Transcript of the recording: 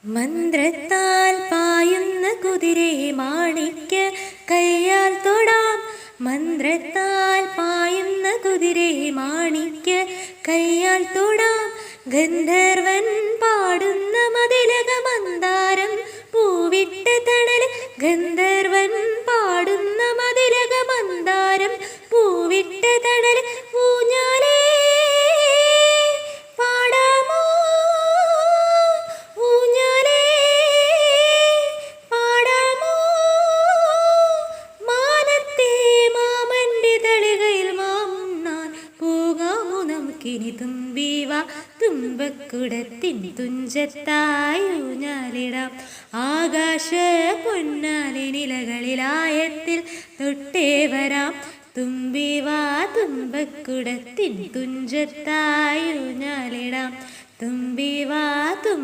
മന്ത്രത്താൽ പായുന്ന കുതിരയെ മാണിക്യ കയ്യാൽ തൊടാം. മന്ത്രത്താൽ പായുന്ന കുതിരയെ മാണിക്യ കയ്യാൽ തൊടാം. ഗന്ധർവൻ പാടുന്ന മതിലക മന്ദാരം പൂവിട്ട തണൽ. ഗന്ധർവൻ പാടുന്ന മതിലക മന്ദാരം പൂവിട്ട തണൽ. ഊഞ്ഞാലേ പാടാമോ, ഊഞ്ഞാലേ പാടാമോ. മാനത്തെ മാമന്റെ തളികയിൽ മാമുണ്ണാൻ പോകാമോ നമുക്കിനി. തുമ്പീവ തുമ്പക്കുടത്തിൻ തുഞ്ചത്തായി ഊഞ്ഞാലിടാം. ആകാശ പൊന്നാലെ നിലകളിലായത്തിൽ തൊട്ടേ വരാം. തുമ്പീവാ തുമ്പക്കുടത്തിൻ തുഞ്ചത്തായി ഊഞ്ഞാലിടാം. തുമ്പീവാ